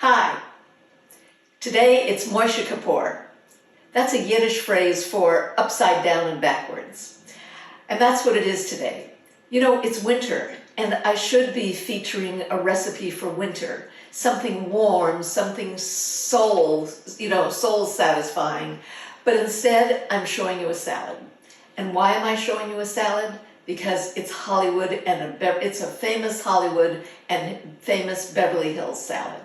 Hi. Today it's Moishe Kippur. That's a Yiddish phrase for upside down and backwards. And that's what it is today. You know, it's winter, and I should be featuring a recipe for winter. Something warm, something soul satisfying. But instead, I'm showing you a salad. And why am I showing you a salad? Because it's Hollywood, and it's a famous Hollywood and famous Beverly Hills salad.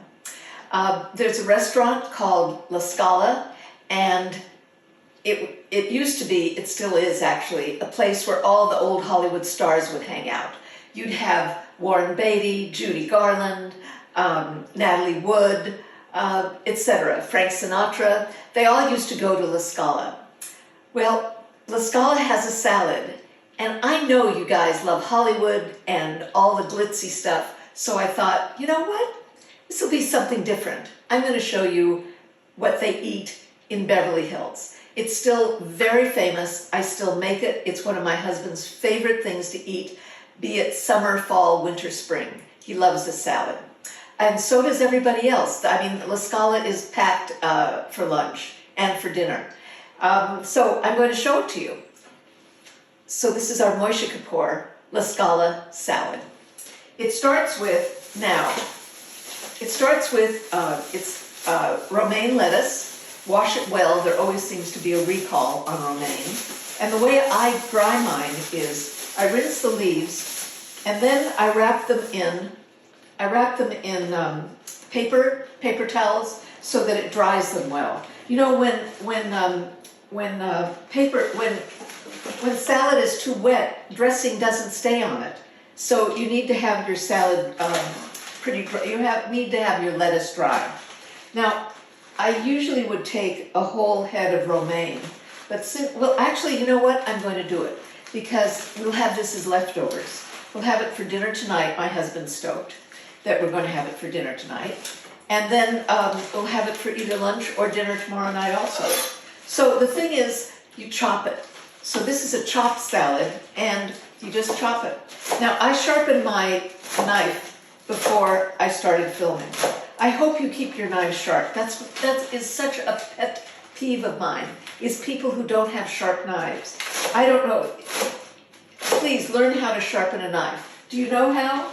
There's a restaurant called La Scala, and it used to be, it still is actually, a place where all the old Hollywood stars would hang out. You'd have Warren Beatty, Judy Garland, Natalie Wood, etc., Frank Sinatra. They all used to go to La Scala. Well, La Scala has a salad, and I know you guys love Hollywood and all the glitzy stuff, so I thought, you know what? This will be something different. I'm going to show you what they eat in Beverly Hills. It's still very famous. I still make it. It's one of my husband's favorite things to eat, be it summer, fall, winter, spring. He loves this salad. And so does everybody else. I mean, La Scala is packed for lunch and for dinner. So I'm going to show it to you. So this is our Moishe Kippur La Scala salad. It starts with, romaine lettuce. Wash it well. There always seems to be a recall on romaine. And the way I dry mine is I rinse the leaves, and then I wrap them in paper towels so that it dries them well. You know, when salad is too wet, dressing doesn't stay on it. So you need to have your salad pretty dry. You need to have your lettuce dry. Now, I usually would take a whole head of romaine, but actually, you know what? I'm going to do it because we'll have this as leftovers. We'll have it for dinner tonight. My husband's stoked that we're going to have it for dinner tonight. And then we'll have it for either lunch or dinner tomorrow night also. So the thing is, you chop it. So this is a chopped salad, and you just chop it. Now, I sharpened my knife before I started filming. I hope you keep your knife sharp. That is such a pet peeve of mine, is people who don't have sharp knives. I don't know. Please learn how to sharpen a knife. Do you know how?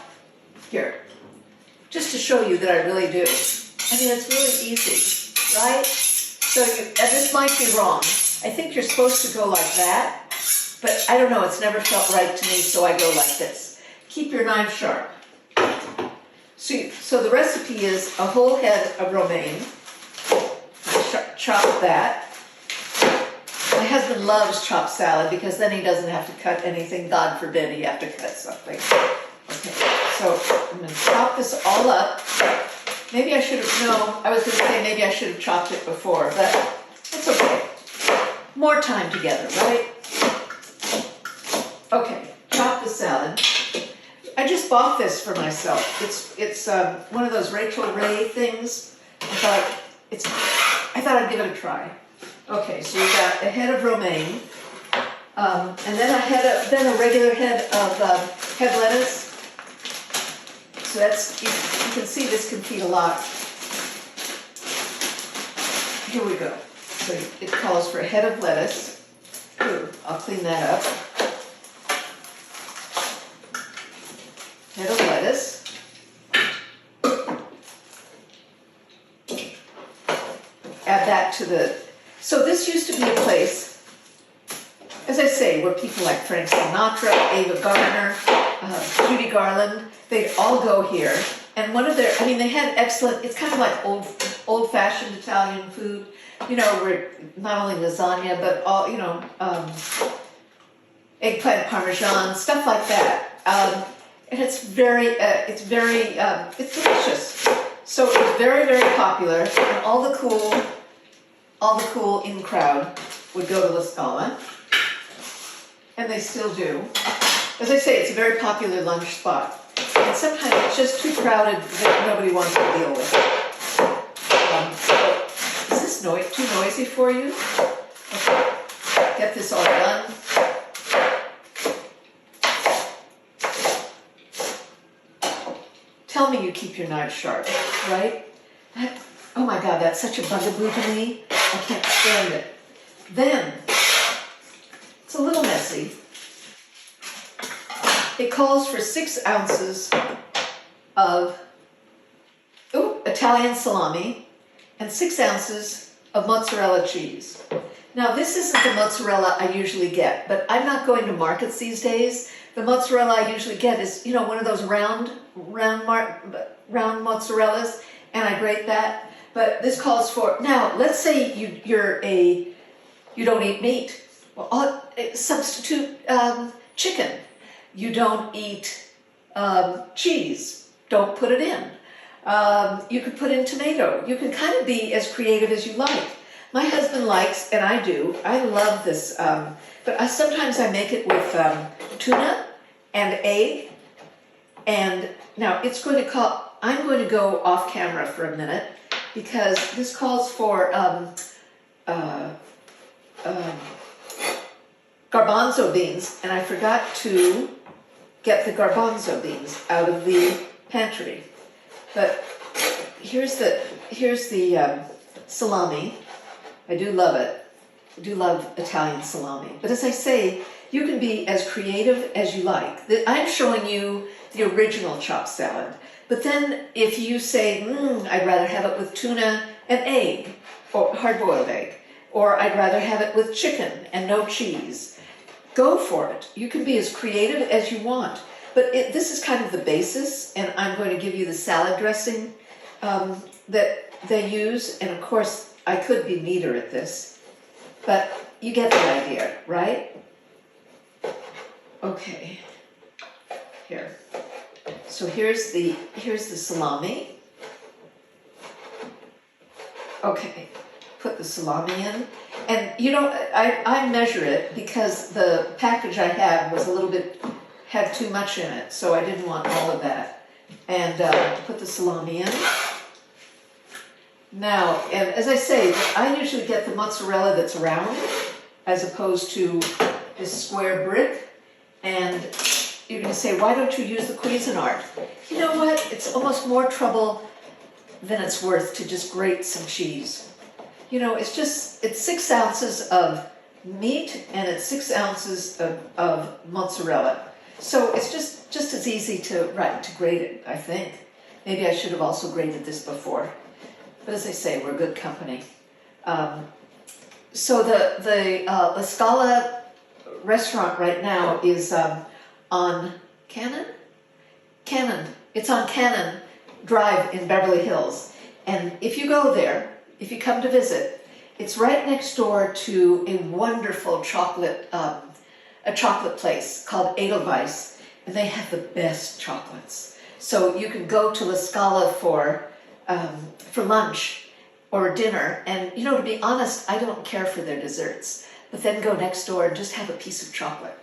Here. Just to show you that I really do. I mean, it's really easy, right? So and this might be wrong. I think you're supposed to go like that, but I don't know, it's never felt right to me, so I go like this. Keep your knife sharp. So the recipe is a whole head of romaine. Chop that. My husband loves chopped salad because then he doesn't have to cut anything. God forbid he have to cut something. Okay, so I'm going to chop this all up. Maybe I should have, I was going to say maybe I should have chopped it before, but it's okay. More time together, right? Okay, chop the salad. I just bought this for myself. It's one of those Rachel Ray things. I thought I'd give it a try. Okay, so we got a head of romaine, and then a regular head of head lettuce. So that's, you can see this can feed a lot. Here we go. So it calls for a head of lettuce. Ooh, I'll clean that up. Head of lettuce. Add that to the, so this used to be a place, as I say, where people like Frank Sinatra, Ava Gardner, Judy Garland, they'd all go here. And one of their, I mean, they had excellent, it's kind of like old-fashioned Italian food, you know, where not only lasagna, but all, you know, eggplant parmesan, stuff like that. And it's it's delicious. So it was very, very popular, and all the cool in crowd would go to La Scala, and they still do. As I say, it's a very popular lunch spot, and sometimes it's just too crowded that nobody wants to deal with it. Is this too noisy for you? Okay, get this all done. Tell me you keep your knife sharp, right? Oh my God, that's such a bugaboo to me. I can't stand it. Then, it's a little messy. It calls for 6 ounces of Italian salami and 6 ounces of mozzarella cheese. Now, this isn't the mozzarella I usually get, but I'm not going to markets these days. The mozzarella I usually get is, one of those round mozzarellas, and I grate that. But this calls for, now, let's say you don't eat meat. Well, substitute chicken. You don't eat cheese. Don't put it in. You could put in tomato. You can kind of be as creative as you like. My husband likes, and I do, I love this, but sometimes I make it with tuna and egg. And now I'm going to go off camera for a minute because this calls for garbanzo beans, and I forgot to get the garbanzo beans out of the pantry. But here's the salami. I do love it. I do love Italian salami. But as I say, you can be as creative as you like. I'm showing you the original chopped salad. But then if you say, I'd rather have it with tuna and egg, or hard-boiled egg, or I'd rather have it with chicken and no cheese, go for it. You can be as creative as you want. But this is kind of the basis, and I'm going to give you the salad dressing that they use. And of course, I could be neater at this, but you get the idea, right? Okay, here. So here's the salami. Okay, put the salami in. And I measure it because the package I had was had too much in it, so I didn't want all of that. And put the salami in. Now, and as I say, I usually get the mozzarella that's round as opposed to this square brick. And you're going to say, why don't you use the Cuisinart? You know what? It's almost more trouble than it's worth to just grate some cheese. It's 6 ounces of meat and it's 6 ounces of mozzarella. So it's just as easy to grate it, I think. Maybe I should have also grated this before. But as I say, we're good company. So the Scala restaurant right now is on Cannon? It's on Cannon Drive in Beverly Hills. And if you go there, if you come to visit, it's right next door to a wonderful chocolate place called Edelweiss, and they have the best chocolates. So you can go to La Scala for lunch or dinner, and to be honest, I don't care for their desserts, but then go next door and just have a piece of chocolate.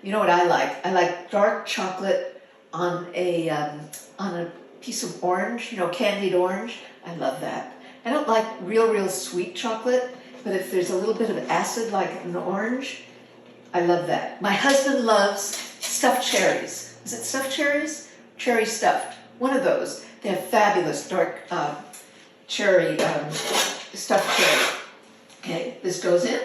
You know what I like? I like dark chocolate on a piece of orange, candied orange. I love that. I don't like real sweet chocolate, but if there's a little bit of acid like an orange, I love that. My husband loves stuffed cherries. Is it stuffed cherries? Cherry stuffed. One of those. They have fabulous dark cherry, stuffed cherry. Okay, this goes in.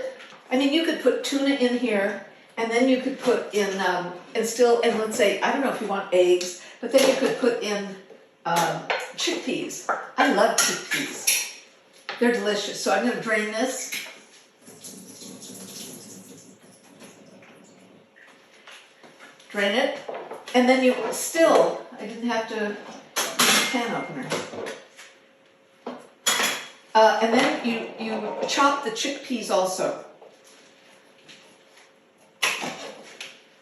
I mean, you could put tuna in here, and then you could put in, and let's say, I don't know if you want eggs, but then you could put in chickpeas. I love chickpeas. They're delicious. So I'm going to drain this. Drain it. And then I didn't have to use a can opener. And then you chop the chickpeas also.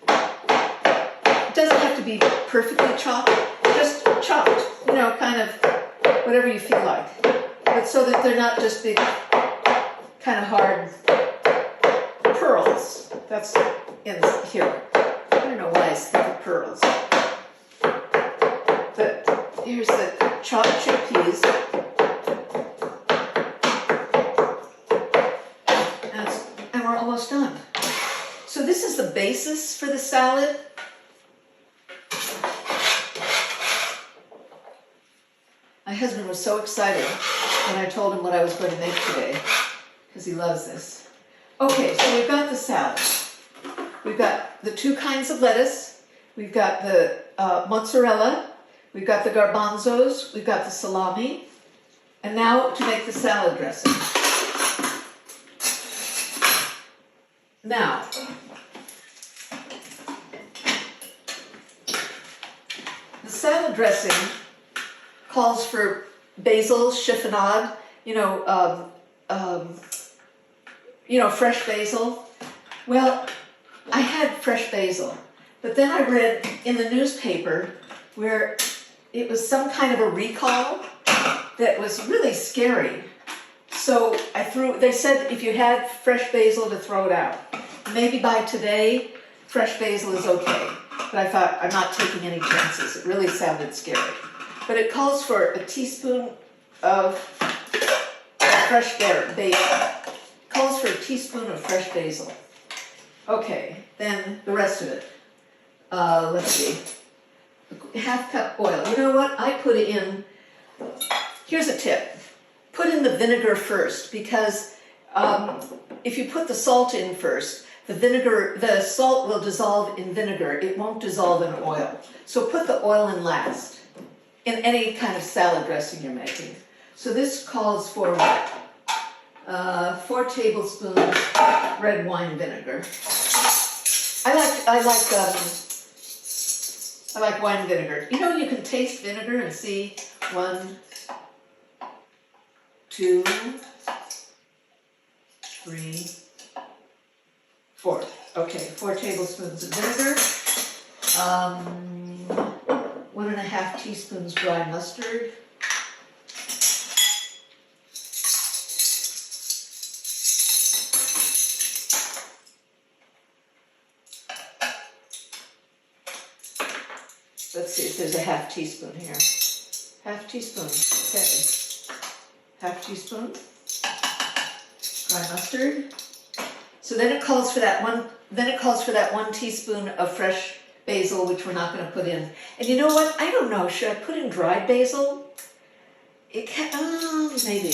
It doesn't have to be perfectly chopped, just chopped, kind of whatever you feel like. But so that they're not just big, kind of hard pearls. That's in here. I don't know why I think of pearls. But here's the chopped chickpeas. And we're almost done. So this is the basis for the salad. I husband was so excited when I told him what I was going to make today, because he loves this. Okay, so we've got the salad. We've got the two kinds of lettuce. We've got the mozzarella. We've got the garbanzos. We've got the salami. And now to make the salad dressing. Now, the salad dressing calls for basil, chiffonade, fresh basil. Well, I had fresh basil, but then I read in the newspaper where it was some kind of a recall that was really scary. So they said if you had fresh basil to throw it out. Maybe by today, fresh basil is okay. But I thought, I'm not taking any chances. It really sounded scary. But it calls for a teaspoon of fresh basil. Calls for a teaspoon of fresh basil. Okay, then the rest of it. Let's see. Half cup oil. You know what? I put it in. Here's a tip. Put in the vinegar first, because if you put the salt in first, the salt will dissolve in vinegar. It won't dissolve in oil. So put the oil in last in any kind of salad dressing you're making. So this calls for 4 tablespoons red wine vinegar. I like wine vinegar. You know, you can taste vinegar and see 1, 2, 3, 4. Okay, 4 tablespoons of vinegar. 1½ teaspoons dry mustard. Let's see if there's a ½ teaspoon here. ½ teaspoon, okay. ½ teaspoon dry mustard. So then it calls for that one teaspoon of fresh basil, which we're not going to put in. And you know what? I don't know. Should I put in dried basil? It can, maybe.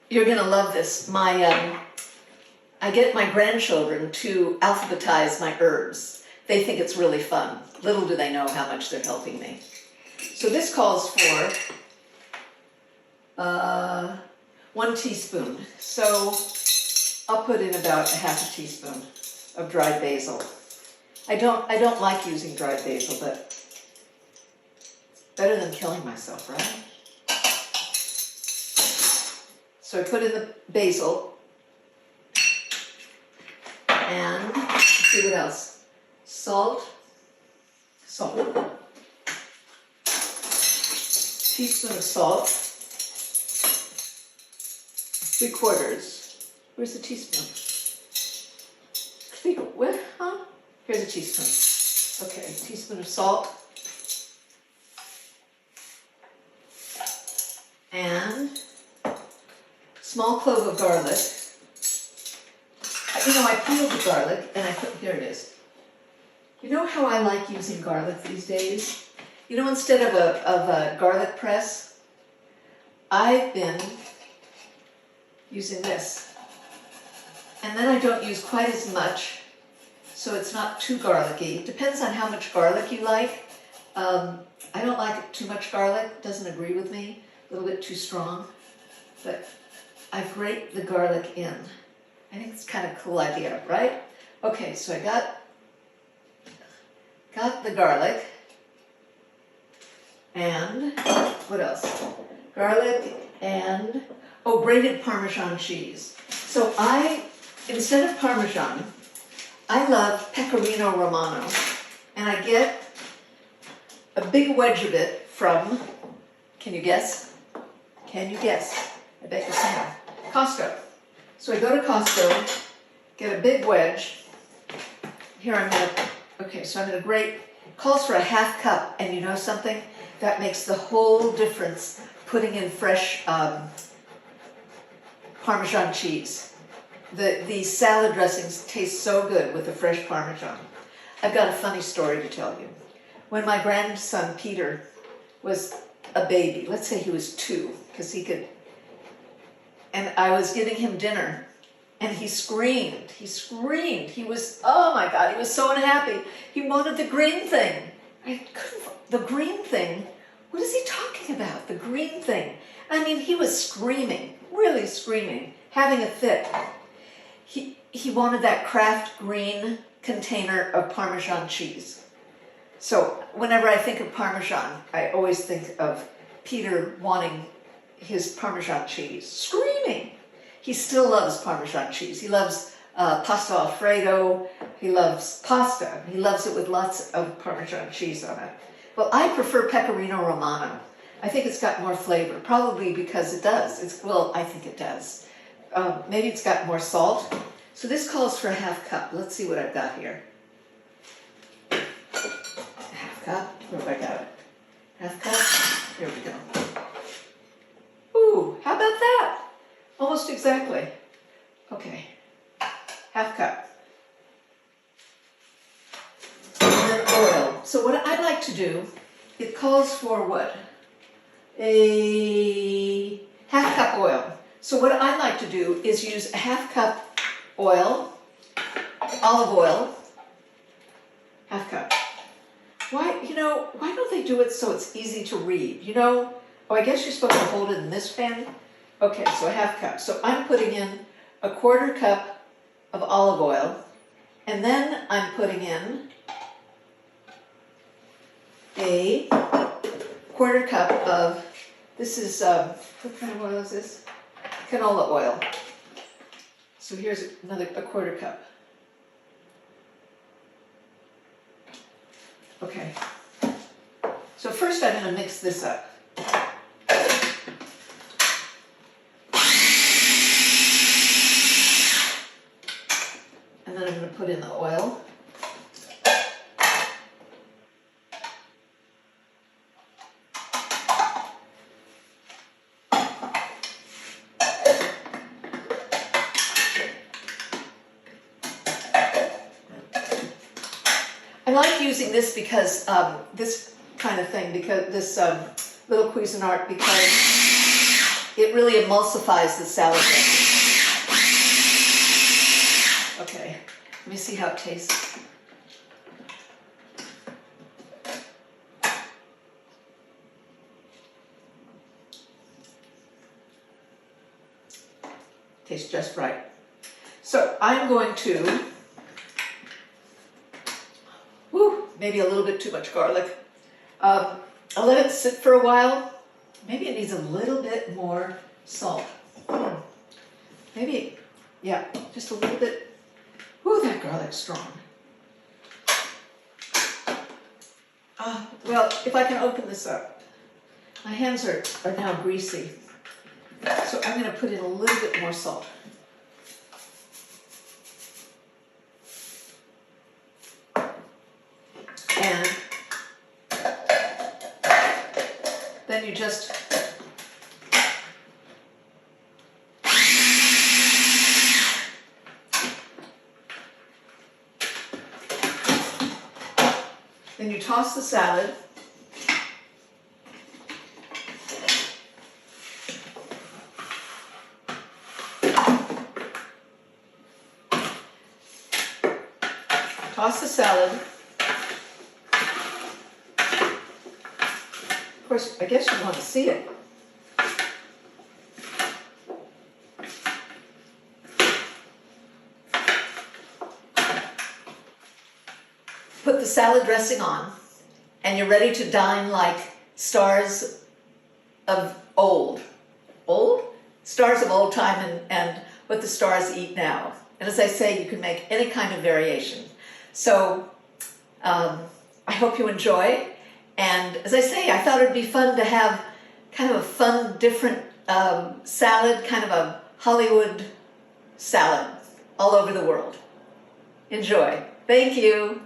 You're going to love this. I get my grandchildren to alphabetize my herbs. They think it's really fun. Little do they know how much they're helping me. So this calls for 1 teaspoon. So I'll put in about ½ teaspoon of dried basil. I don't like using dried basil, but it's better than killing myself, right? So I put in the basil, and let's see what else. Salt. Teaspoon of salt. 3/4. Where's the teaspoon? What? Huh? Here's a teaspoon. Okay, teaspoon of salt. And small clove of garlic. You know, I peeled the garlic and I put, here it is. You know how I like using garlic these days? You know, instead of a garlic press, I've been using this. And then I don't use quite as much, so it's not too garlicky. It depends on how much garlic you like. I don't like too much garlic, it doesn't agree with me, a little bit too strong. But I grate the garlic in. I think it's kind of a cool idea, right? Okay, so I got the garlic, and what else? Garlic and, grated Parmesan cheese. So instead of Parmesan, I love Pecorino Romano, and I get a big wedge of it from, can you guess? Can you guess? I bet you can. Costco. So I go to Costco, get a big wedge. Here I'm going to grate. It calls for a ½ cup, and you know something? That makes the whole difference putting in fresh Parmesan cheese. these salad dressings taste so good with the fresh Parmesan. I've got a funny story to tell you. When my grandson Peter was a baby, let's say he was 2, because he could, and I was giving him dinner, and he screamed, he was, oh my God, he was so unhappy. He wanted the green thing. I couldn't, the green thing? What is he talking about, the green thing? I mean, he was screaming, really screaming, having a fit. He wanted that Kraft green container of Parmesan cheese. So whenever I think of Parmesan, I always think of Peter wanting his Parmesan cheese, screaming. He still loves Parmesan cheese. He loves pasta Alfredo. He loves pasta. He loves it with lots of Parmesan cheese on it. Well, I prefer Pecorino Romano. I think it's got more flavor, probably because it does. Well, I think it does. Maybe it's got more salt. So this calls for a ½ cup. Let's see what I've got here. A ½ cup. Where have I got it? ½ cup. Here we go. Ooh, how about that? Almost exactly. Okay. ½ cup. And then oil. So what I like to do, it calls for what? A ½ cup oil. So what I like to do is use a ½ cup oil, olive oil, ½ cup. Why don't they do it so it's easy to read? Oh, I guess you're supposed to hold it in this pan. Okay, so a ½ cup. So I'm putting in a ¼ cup of olive oil, and then I'm putting in a ¼ cup of, this is, what kind of oil is this? Canola oil. So here's a ¼ cup. Okay. So first I'm going to mix this up. And then I'm going to put in the oil. I like using this because, this kind of thing, because this little Cuisinart, because it really emulsifies the salad dressing. Okay, let me see how it tastes. Tastes just right. So I'm going to, maybe a little bit too much garlic. I'll let it sit for a while. Maybe it needs a little bit more salt. Maybe, yeah, just a little bit. Ooh, that garlic's strong. Well, if I can open this up. My hands are now greasy. So I'm going to put in a little bit more salt. And then you just toss the salad. Toss the salad. Of course, I guess you want to see it. Put the salad dressing on, and you're ready to dine like stars of old. Old? Stars of old time and what the stars eat now. And as I say, you can make any kind of variation. So I hope you enjoy. And as I say, I thought it'd be fun to have kind of a fun, different salad, kind of a Hollywood salad all over the world. Enjoy. Thank you.